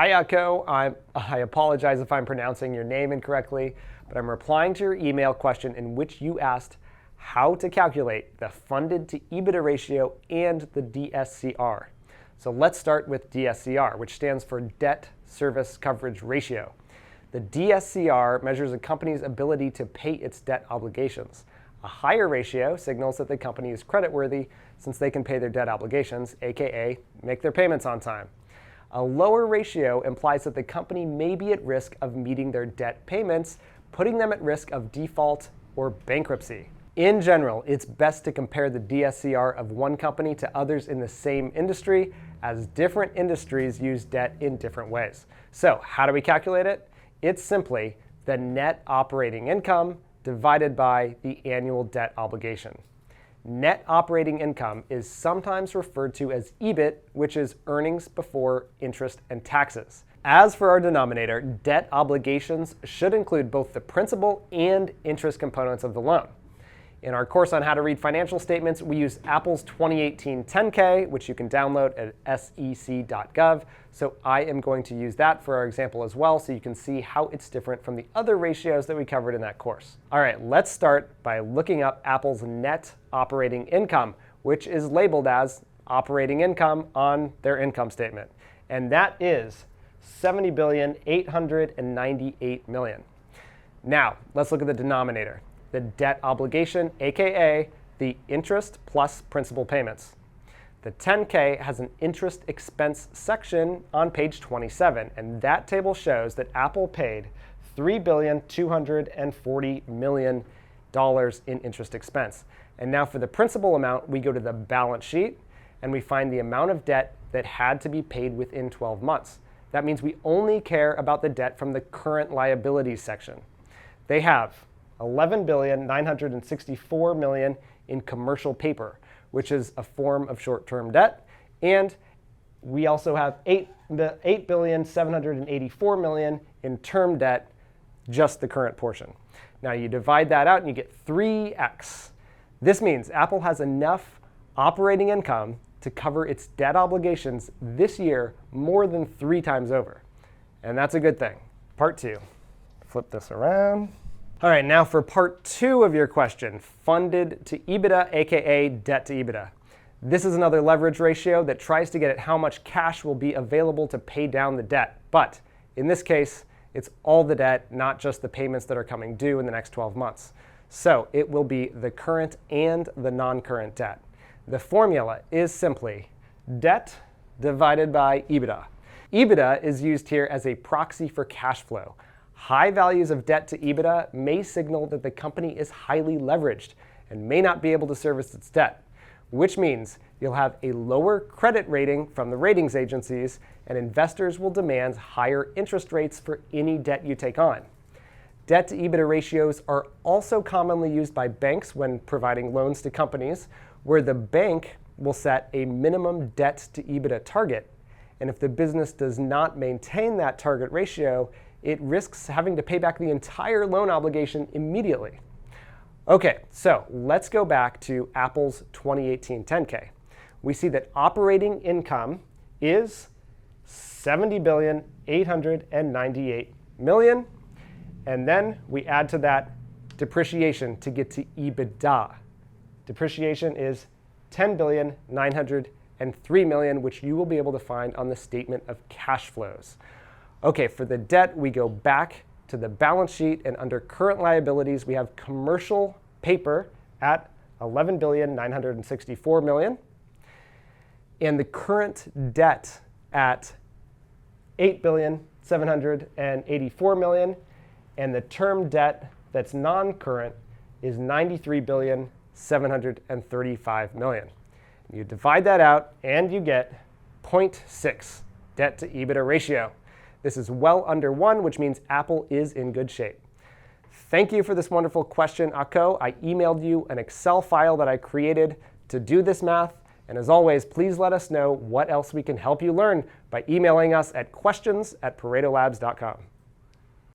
Hi, Akko. I apologize if I'm pronouncing your name incorrectly, but I'm replying to your email question in which you asked how to calculate the funded to EBITDA ratio and the Dscr. So let's start with Dscr, which stands for Debt Service Coverage Ratio. The Dscr measures a company's ability to pay its debt obligations. A higher ratio signals that the company is creditworthy since they can pay their debt obligations, aka make their payments on time. A lower ratio implies that the company may be at risk of meeting their debt payments, putting them at risk of default or bankruptcy. In general, it's best to compare the Dscr of one company to others in the same industry, as different industries use debt in different ways. So how do we calculate it? It's simply the net operating income divided by the annual debt obligation. Net operating income is sometimes referred to as EBIT, which is earnings before interest and taxes. As for our denominator, debt obligations should include both the principal and interest components of the loan. In our course on how to read financial statements, we use Apple's 2018 10K, which you can download at sec.gov. So I am going to use that for our example as well, so you can see how it's different from the other ratios that we covered in that course. All right, let's start by looking up Apple's net operating income, which is labeled as operating income on their income statement. And that is $70,898 million. Now, let's look at the denominator. The debt obligation, aka the interest plus principal payments. The 10K has an interest expense section on page 27, and that table shows that Apple paid $3,240 million in interest expense. And now for the principal amount, we go to the balance sheet and we find the amount of debt that had to be paid within 12 months. That means we only care about the debt from the current liabilities section. They have $11,964 million in commercial paper, which is a form of short-term debt. And we also have $8,784 million in term debt, just the current portion. Now you divide that out and you get 3x. This means Apple has enough operating income to cover its debt obligations this year more than 3 times over. And that's a good thing. Part 2. Flip this around. All right, now for part 2 of your question, funded to EBITDA, aka debt to EBITDA. This is another leverage ratio that tries to get at how much cash will be available to pay down the debt. But in this case, it's all the debt, not just the payments that are coming due in the next 12 months. So it will be the current and the non-current debt. The formula is simply debt divided by EBITDA. EBITDA is used here as a proxy for cash flow. High values of debt to EBITDA may signal that the company is highly leveraged and may not be able to service its debt, which means you'll have a lower credit rating from the ratings agencies and investors will demand higher interest rates for any debt you take on. Debt to EBITDA ratios are also commonly used by banks when providing loans to companies, where the bank will set a minimum debt to EBITDA target. And if the business does not maintain that target ratio, it risks having to pay back the entire loan obligation immediately. Okay, so let's go back to Apple's 2018 10K. We see that operating income is $70,898 million, and then we add to that depreciation to get to EBITDA. Depreciation is $10,903 million, which you will be able to find on the statement of cash flows. Okay, for the debt, we go back to the balance sheet, and under current liabilities, we have commercial paper at $11,964 million, and the current debt at $8,784 million, and the term debt that's non-current is $93,735 million. You divide that out, and you get 0.6 debt to EBITDA ratio. This is well under 1, which means Apple is in good shape. Thank you for this wonderful question, Akko. I emailed you an Excel file that I created to do this math. And as always, please let us know what else we can help you learn by emailing us at questions@paretolabs.com.